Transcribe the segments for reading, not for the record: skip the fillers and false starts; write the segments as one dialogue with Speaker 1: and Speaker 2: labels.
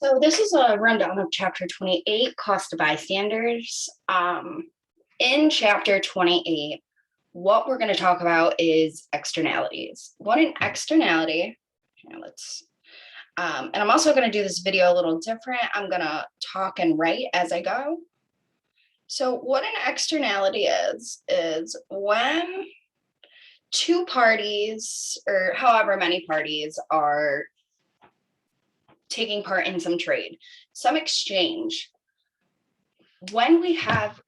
Speaker 1: So this is a rundown of chapter 28, cost of bystanders. In chapter 28, what we're going to talk about is externalities. What an externality, and I'm also going to do this video a little different. I'm going to talk and write as I go. So what an externality is when two parties, or however many parties, are taking part in some trade, some exchange. When we have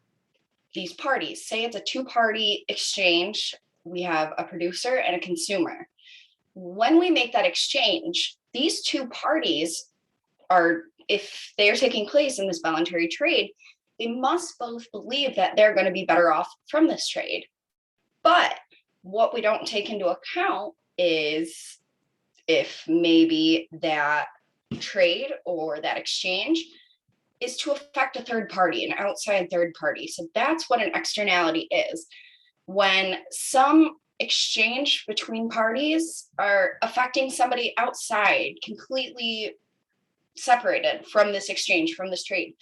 Speaker 1: these parties, say it's a two-party exchange, we have a producer and a consumer. When we make that exchange, these two parties are, if they're taking place in this voluntary trade, they must both believe that they're going to be better off from this trade. But what we don't take into account is if maybe that trade or that exchange is to affect a third party, an outside third party. So that's what an externality is. When some exchange between parties are affecting somebody outside, completely separated from this exchange, from this trade,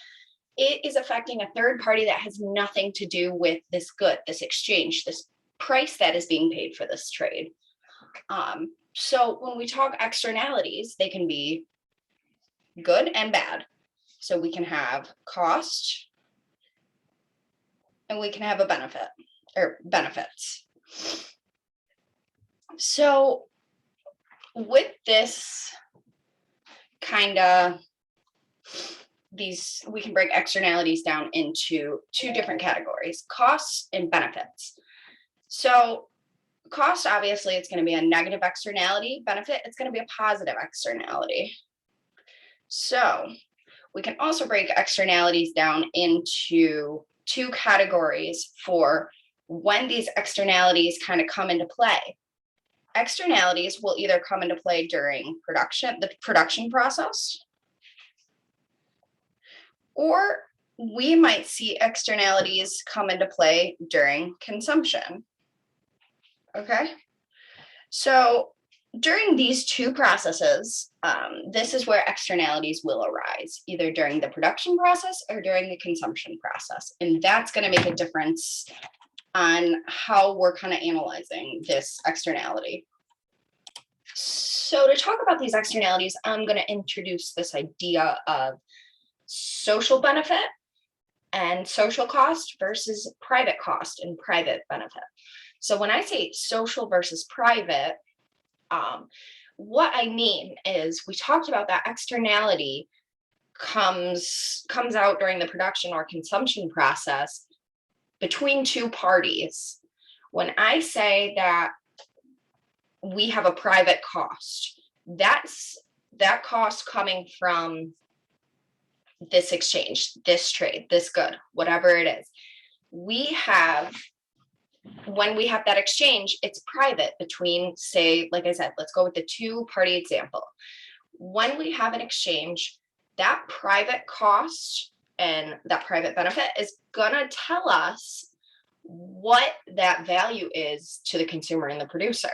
Speaker 1: it is affecting a third party that has nothing to do with this good, this exchange, this price that is being paid for this trade. So when we talk externalities, they can be good and bad. So we can have cost and we can have a benefit or benefits. So with this kind of these, we can break externalities down into two different categories, costs and benefits. So cost, obviously, it's going to be a negative externality. Benefit, it's going to be a positive externality. So we can also break externalities down into two categories for when these externalities kind of come into play. Externalities will either come into play during the production process, or we might see externalities come into play during consumption. Okay, so during these two processes, this is where externalities will arise, either during the production process or during the consumption process. And that's going to make a difference on how we're kind of analyzing this externality. So to talk about these externalities, I'm going to introduce this idea of social benefit and social cost versus private cost and private benefit. So when I say social versus private, what I mean is we talked about that externality comes out during the production or consumption process between two parties. When I say that we have a private cost, that's that cost coming from this exchange, this trade, this good, whatever it is. When we have that exchange, it's private between, say, like I said, let's go with the two-party example. When we have an exchange, that private cost and that private benefit is gonna tell us what that value is to the consumer and the producer.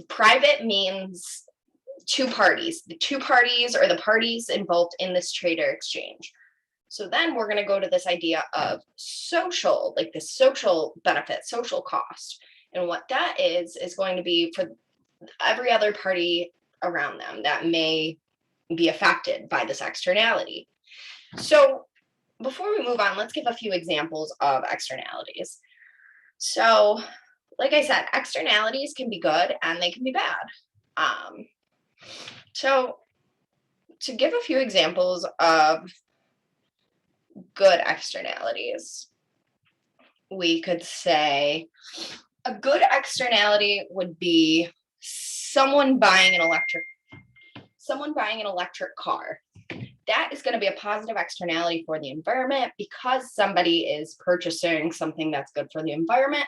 Speaker 1: Private means two parties. The two parties are the parties involved in this trade or exchange. So then we're going to go to this idea of social, like the social benefit, social cost. And what that is going to be for every other party around them that may be affected by this externality. So before we move on, let's give a few examples of externalities. So like I said, externalities can be good and they can be bad. So to give a few examples of good externalities, we could say a good externality would be someone buying an electric car. That is going to be a positive externality for the environment because somebody is purchasing something that's good for the environment.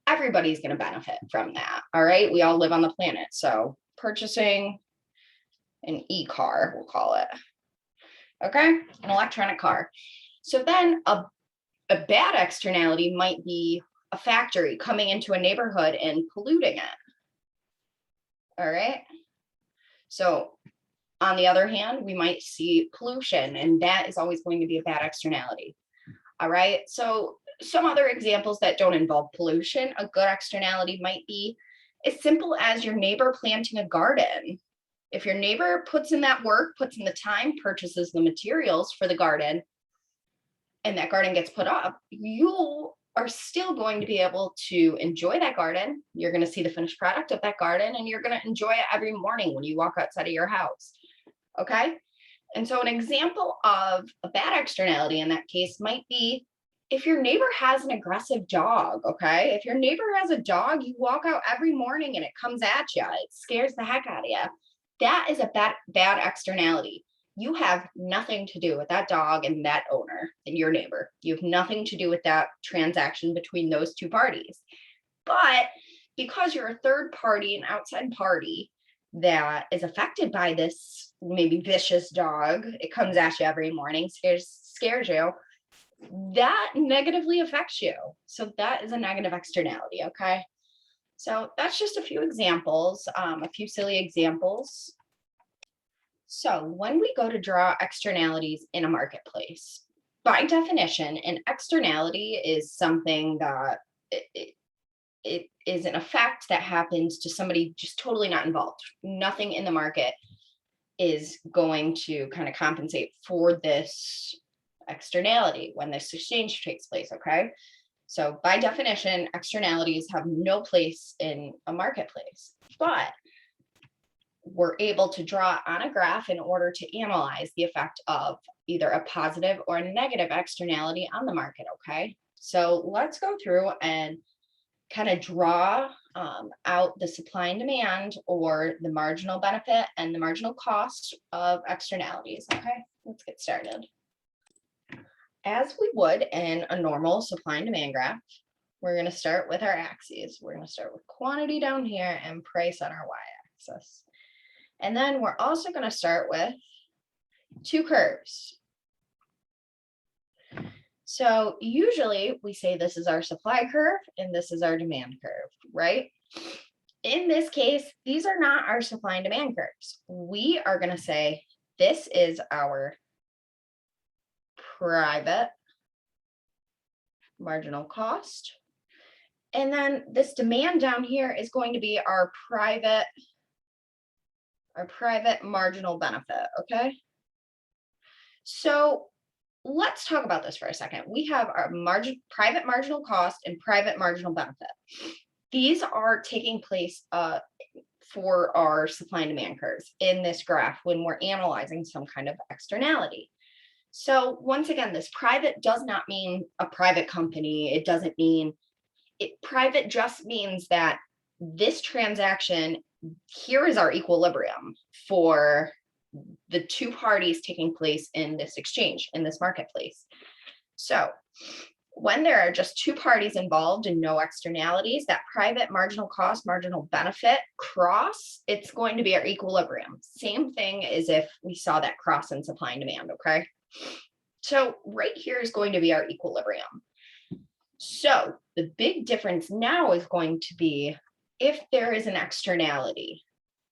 Speaker 1: Everybody's going to benefit from that. All right, we all live on the planet, so purchasing an e-car, we'll call it. Okay, an electronic car. So then a bad externality might be a factory coming into a neighborhood and polluting it. All right. So On the other hand, we might see pollution, and that is always going to be a bad externality. All right. So some other examples that don't involve pollution, a good externality might be as simple as your neighbor planting a garden. If your neighbor puts in that work, puts in the time, purchases the materials for the garden, and that garden gets put up, you are still going to be able to enjoy that garden. You're going to see the finished product of that garden, and you're going to enjoy it every morning when you walk outside of your house. Okay. And so an example of a bad externality in that case might be if your neighbor has an aggressive dog. Okay. If your neighbor has a dog, you walk out every morning and it comes at you, it scares the heck out of you. That is a bad externality. You have nothing to do with that dog and that owner and your neighbor. You have nothing to do with that transaction between those two parties. But because you're a third party, an outside party that is affected by this maybe vicious dog, it comes at you every morning, scares you, that negatively affects you. So that is a negative externality. Okay. So that's just a few examples, a few silly examples. So when we go to draw externalities in a marketplace, by definition, an externality is something that it is an effect that happens to somebody just totally not involved. Nothing in the market is going to kind of compensate for this externality when this exchange takes place. Okay. So by definition, externalities have no place in a marketplace, but we're able to draw on a graph in order to analyze the effect of either a positive or a negative externality on the market. Okay. So let's go through and kind of draw out the supply and demand, or the marginal benefit and the marginal cost of externalities. Okay, let's get started. As we would in a normal supply and demand graph, we're going to start with our axes. We're going to start with quantity down here and price on our y-axis. And then we're also going to start with two curves. So usually we say this is our supply curve and this is our demand curve, right? In this case, these are not our supply and demand curves. We are going to say this is our private marginal cost. And then this demand down here is going to be our private marginal benefit, okay? So let's talk about this for a second. We have our private marginal cost and private marginal benefit. These are taking place for our supply and demand curves in this graph when we're analyzing some kind of externality. So once again, this private does not mean a private company. It doesn't mean it. Private just means that this transaction, here is our equilibrium for the two parties taking place in this exchange, in this marketplace. So when there are just two parties involved and no externalities, that private marginal cost, marginal benefit cross, it's going to be our equilibrium. Same thing as if we saw that cross in supply and demand, okay? So right here is going to be our equilibrium. So the big difference now is going to be if there is an externality,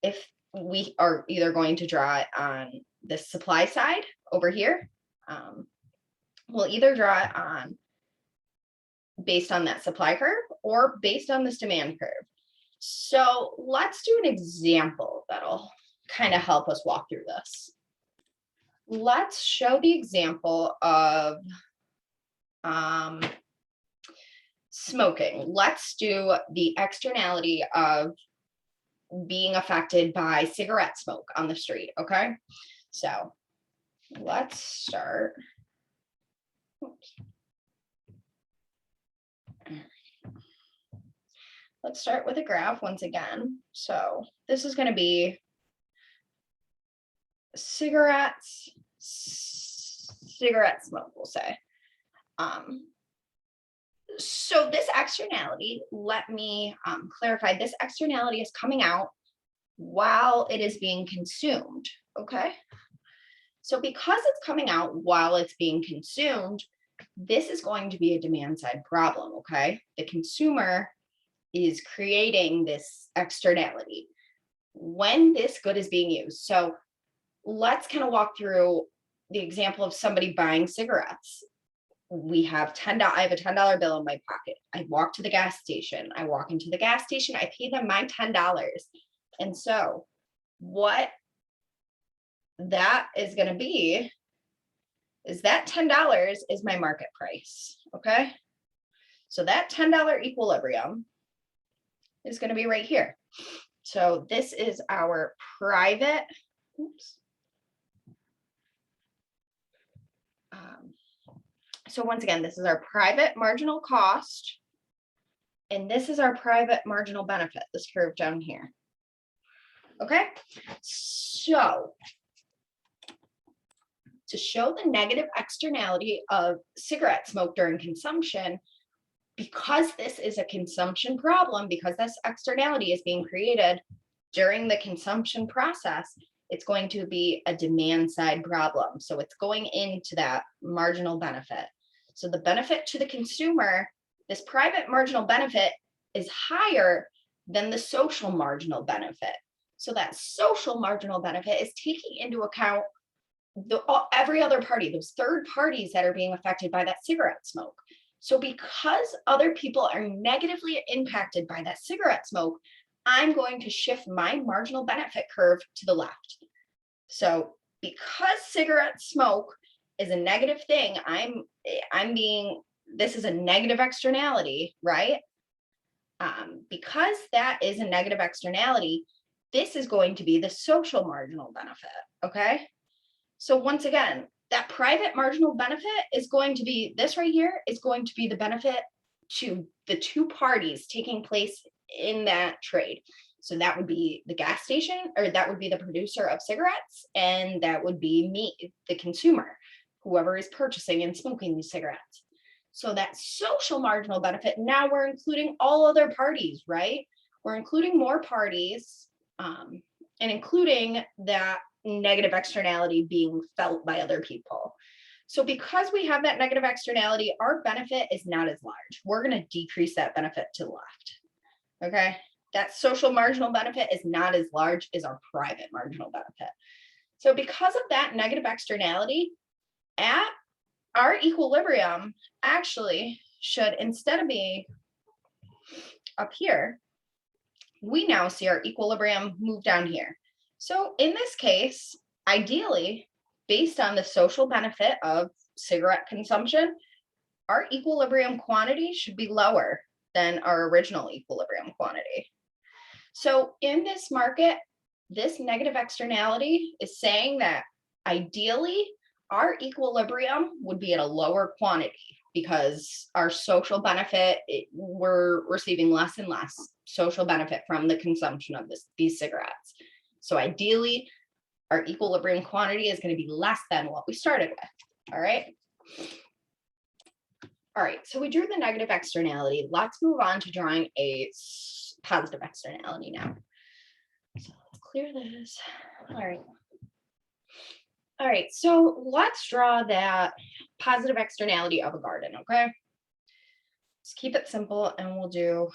Speaker 1: if we are either going to draw it on the supply side over here. We'll either draw it on based on that supply curve or based on this demand curve. So let's do an example that'll kind of help us walk through this. Let's show the example of smoking. Let's do the externality of being affected by cigarette smoke on the street. Okay, so let's start. Oops. Let's start with a graph once again. So this is going to be cigarette smoke, we'll say. So this externality, let me clarify, this externality is coming out while it is being consumed, okay? So because it's coming out while it's being consumed, this is going to be a demand side problem, okay? The consumer is creating this externality when this good is being used. So let's kind of walk through the example of somebody buying cigarettes. We have I have a $10 bill in my pocket. I walk to the gas station. I walk into the gas station. I pay them my $10. And so what that is going to be is that $10 is my market price. Okay. So that $10 equilibrium is going to be right here. So this is our private, so once again, this is our private marginal cost, and this is our private marginal benefit, this curve down here. Okay, so to show the negative externality of cigarette smoke during consumption, because this is a consumption problem, because this externality is being created during the consumption process, it's going to be a demand side problem. So it's going into that marginal benefit. So the benefit to the consumer, this private marginal benefit is higher than the social marginal benefit. So that social marginal benefit is taking into account every other party, those third parties that are being affected by that cigarette smoke. So because other people are negatively impacted by that cigarette smoke, I'm going to shift my marginal benefit curve to the left. So because cigarette smoke is a negative thing, this is a negative externality, right? Because that is a negative externality, this is going to be the social marginal benefit, okay? So once again, that private marginal benefit is going to be, this right here is going to be the benefit to the two parties taking place in that trade. So that would be the gas station, or that would be the producer of cigarettes, and that would be me, the consumer, whoever is purchasing and smoking these cigarettes. So that social marginal benefit, now we're including all other parties, right? We're including more parties, and including that negative externality being felt by other people. So because we have that negative externality, our benefit is not as large. We're going to decrease that benefit to the left. Okay. That social marginal benefit is not as large as our private marginal benefit. So because of that negative externality, at our equilibrium actually should, instead of being up here, we now see our equilibrium move down here. So in this case, ideally, based on the social benefit of cigarette consumption, our equilibrium quantity should be lower than our original equilibrium quantity. So in this market, this negative externality is saying that ideally, our equilibrium would be at a lower quantity because our social benefit, we're receiving less and less social benefit from the consumption of these cigarettes. So ideally, our equilibrium quantity is going to be less than what we started with. All right. All right, so we drew the negative externality. Let's move on to drawing a positive externality now. So let's clear this. All right. All right, so let's draw that positive externality of a garden, okay? Let's keep it simple and we'll do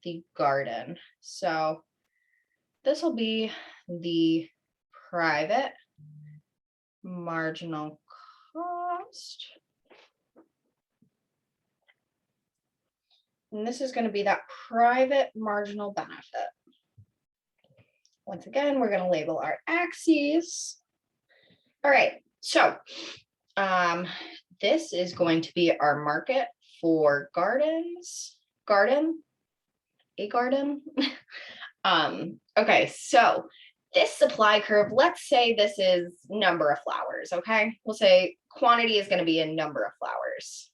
Speaker 1: the garden. So this will be the private marginal cost. And this is going to be that private marginal benefit. Once again, we're going to label our axes. All right, so this is going to be our market for gardens. Okay, so this supply curve, let's say this is number of flowers, okay? We'll say quantity is going to be a number of flowers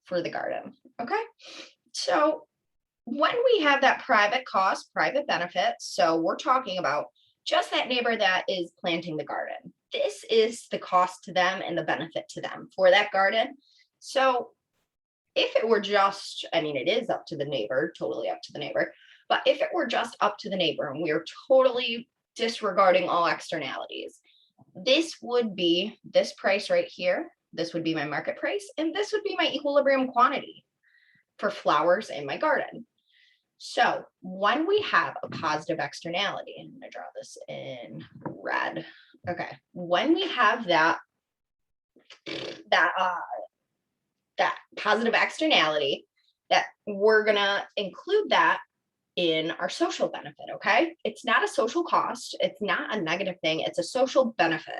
Speaker 1: for the garden, okay? So when we have that private cost, private benefit, so we're talking about just that neighbor that is planting the garden. This is the cost to them and the benefit to them for that garden. So if it were just, I mean, it is up to the neighbor, totally up to the neighbor, but if it were just up to the neighbor and we are totally disregarding all externalities, this would be this price right here. This would be my market price, and this would be my equilibrium quantity for flowers in my garden. So when we have a positive externality, I'm going to draw this in red. Okay, when we have that positive externality, that we're going to include that in our social benefit. Okay, it's not a social cost, it's not a negative thing, it's a social benefit.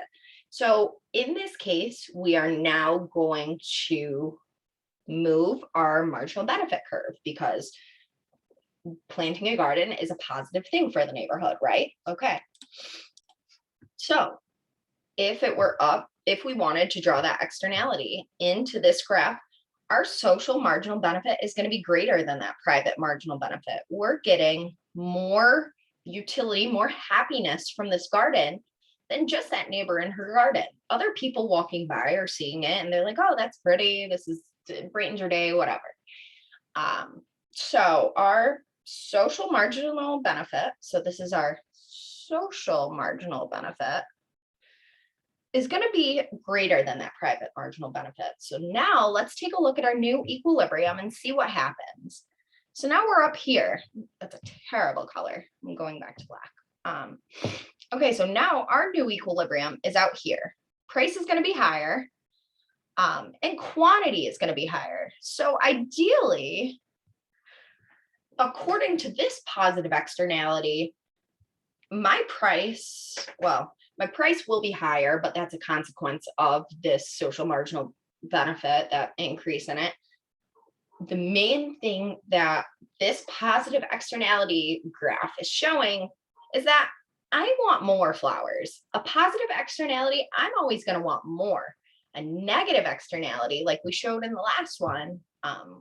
Speaker 1: So in this case, we are now going to move our marginal benefit curve, because planting a garden is a positive thing for the neighborhood, right? Okay. So if it were up, if we wanted to draw that externality into this graph, our social marginal benefit is going to be greater than that private marginal benefit. We're getting more utility, more happiness from this garden than just that neighbor in her garden. Other people walking by are seeing it and they're like, oh, that's pretty. This is brightens your day, whatever. So our social marginal benefit, so this is our social marginal benefit, is going to be greater than that private marginal benefit. So now let's take a look at our new equilibrium and see what happens. So now we're up here. That's a terrible color. I'm going back to black. Okay, so now our new equilibrium is out here. Price is going to be higher, and quantity is going to be higher. So ideally, according to this positive externality, my price will be higher, but that's a consequence of this social marginal benefit, that increase in it. The main thing that this positive externality graph is showing is that I want more flowers. A positive externality, I'm always going to want more. A negative externality, like we showed in the last one,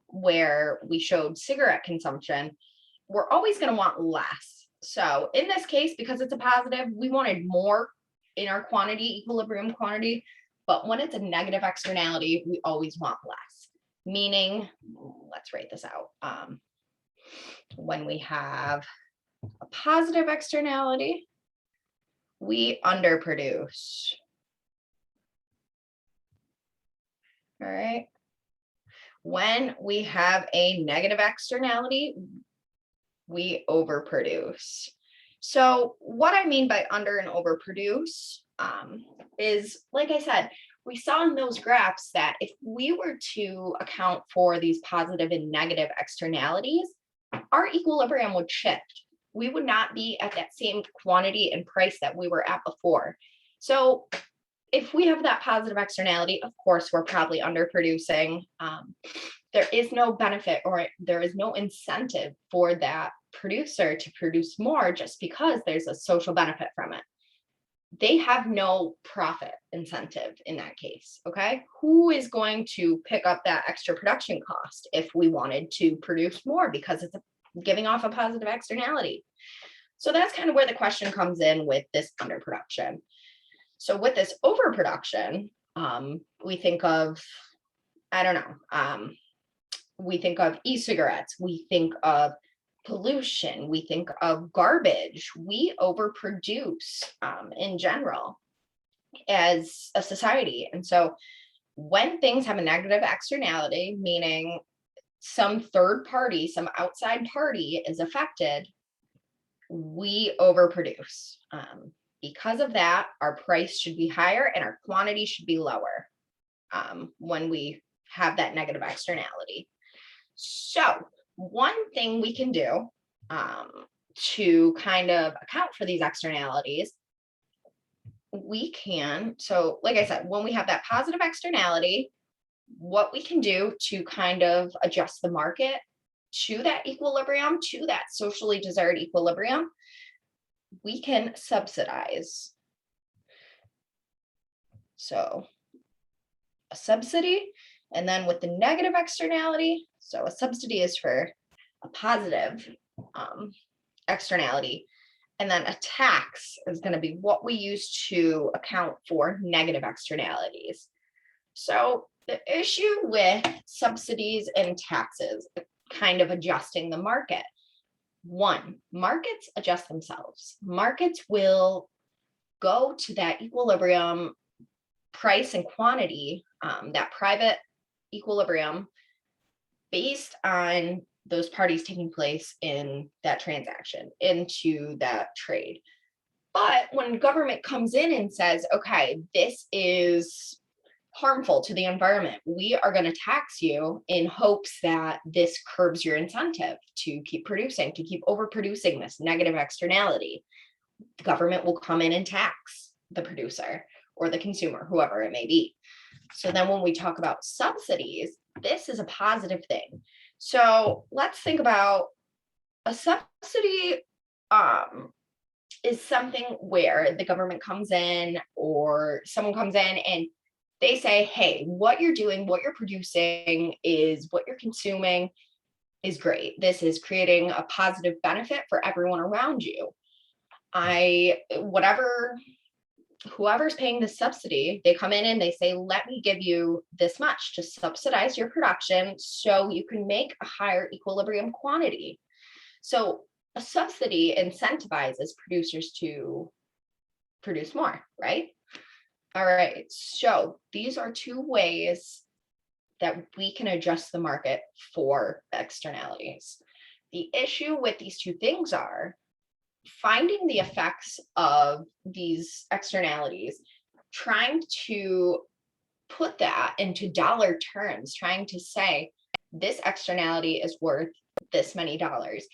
Speaker 1: where we showed cigarette consumption, we're always going to want less. So in this case, because it's a positive, we wanted more in our quantity, equilibrium quantity, but when it's a negative externality, we always want less. Meaning, let's write this out. When we have a positive externality, we underproduce. All right. When we have a negative externality, we overproduce. So what I mean by under and overproduce is, like I said, we saw in those graphs that if we were to account for these positive and negative externalities, our equilibrium would shift. We would not be at that same quantity and price that we were at before. So if we have that positive externality, of course, we're probably underproducing. There is no benefit, or there is no incentive for that producer to produce more just because there's a social benefit from it. They have no profit incentive in that case. Okay, who is going to pick up that extra production cost if we wanted to produce more because it's giving off a positive externality? So that's kind of where the question comes in with this underproduction. So with this overproduction, we think of, I don't know, we think of e-cigarettes, we think of pollution, we think of garbage. We overproduce in general as a society. And so when things have a negative externality, meaning some third party, some outside party is affected, we overproduce. Because of that, our price should be higher and our quantity should be lower when we have that negative externality. So one thing we can do to kind of account for these externalities, we can, so like I said, when we have that positive externality, what we can do to kind of adjust the market to that equilibrium, to that socially desired equilibrium, we can subsidize. So a subsidy, and then with the negative externality, so a subsidy is for a positive externality, and then a tax is going to be what we use to account for negative externalities. So the issue with subsidies and taxes, kind of adjusting the market. One, markets adjust themselves. Markets will go to that equilibrium price and quantity, that private equilibrium, based on those parties taking place in that transaction, into that trade. But when government comes in and says, okay, this is harmful to the environment, we are going to tax you in hopes that this curbs your incentive to keep producing, to keep overproducing this negative externality. The government will come in and tax the producer or the consumer, whoever it may be. So then when we talk about subsidies, this is a positive thing. So let's think about a subsidy is something where the government comes in or someone comes in and they say, hey, what you're doing, what you're producing is what you're consuming is great. This is creating a positive benefit for everyone around you. Whoever's paying the subsidy, they come in and they say, let me give you this much to subsidize your production so you can make a higher equilibrium quantity. So a subsidy incentivizes producers to produce more, right? All right, so these are two ways that we can adjust the market for externalities. The issue with these two things are finding the effects of these externalities, trying to put that into dollar terms, trying to say this externality is worth this many dollars.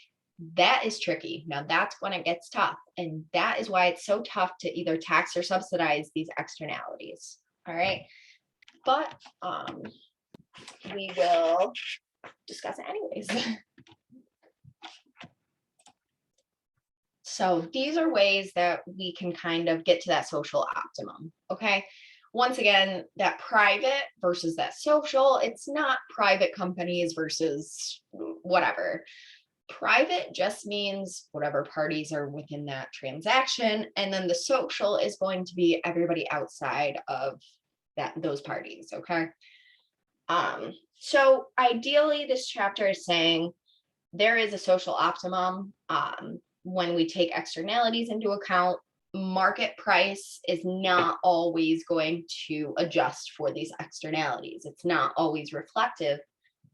Speaker 1: That is tricky. Now that's when it gets tough. And that is why it's so tough to either tax or subsidize these externalities. All right. But we will discuss it anyways. So these are ways that we can kind of get to that social optimum. Okay. Once again, that private versus that social, it's not private companies versus whatever. Private just means whatever parties are within that transaction. And then the social is going to be everybody outside of those parties. Okay. So ideally, this chapter is saying there is a social optimum. When we take externalities into account, market price is not always going to adjust for these externalities. It's not always reflective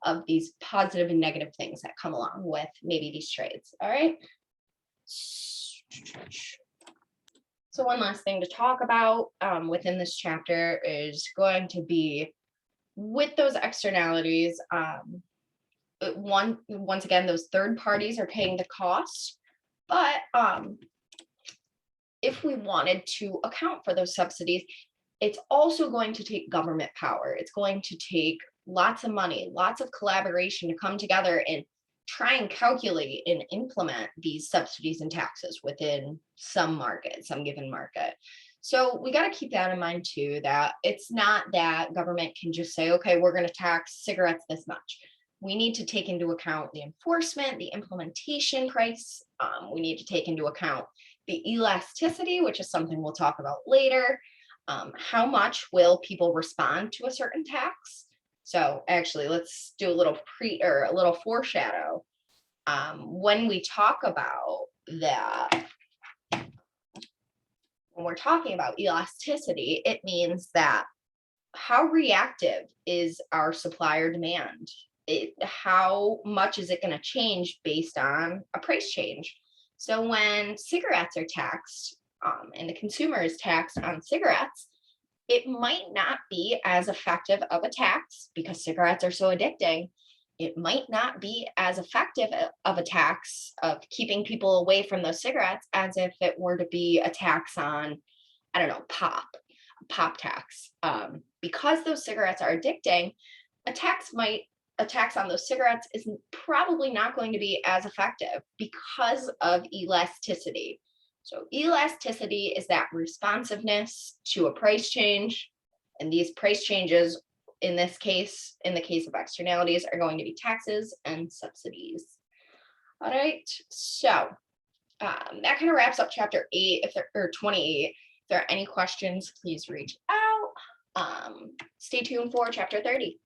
Speaker 1: of these positive and negative things that come along with maybe these trades. All right. So one last thing to talk about within this chapter is going to be with those externalities. Once again, those third parties are paying the cost, but if we wanted to account for those subsidies, it's also going to take government power. It's going to take lots of money, lots of collaboration to come together and try and calculate and implement these subsidies and taxes within some market, some given market. So we got to keep that in mind too, that it's not that government can just say, okay, we're going to tax cigarettes this much. We need to take into account the enforcement, the implementation price. We need to take into account the elasticity, which is something we'll talk about later. How much will people respond to a certain tax? So actually, let's do a little foreshadow. When we talk about that, when we're talking about elasticity, it means that how reactive is our supplier demand? How much is it going to change based on a price change? So when cigarettes are taxed and the consumer is taxed on cigarettes, it might not be as effective of a tax because cigarettes are so addicting. It might not be as effective of a tax of keeping people away from those cigarettes as if it were to be a tax on, I don't know, pop tax. Because those cigarettes are addicting, a tax on those cigarettes is probably not going to be as effective because of elasticity. So elasticity is that responsiveness to a price change. And these price changes, in the case of externalities, are going to be taxes and subsidies. All right, so that kind of wraps up chapter 8, or 28. If there are any questions, please reach out. Stay tuned for chapter 30.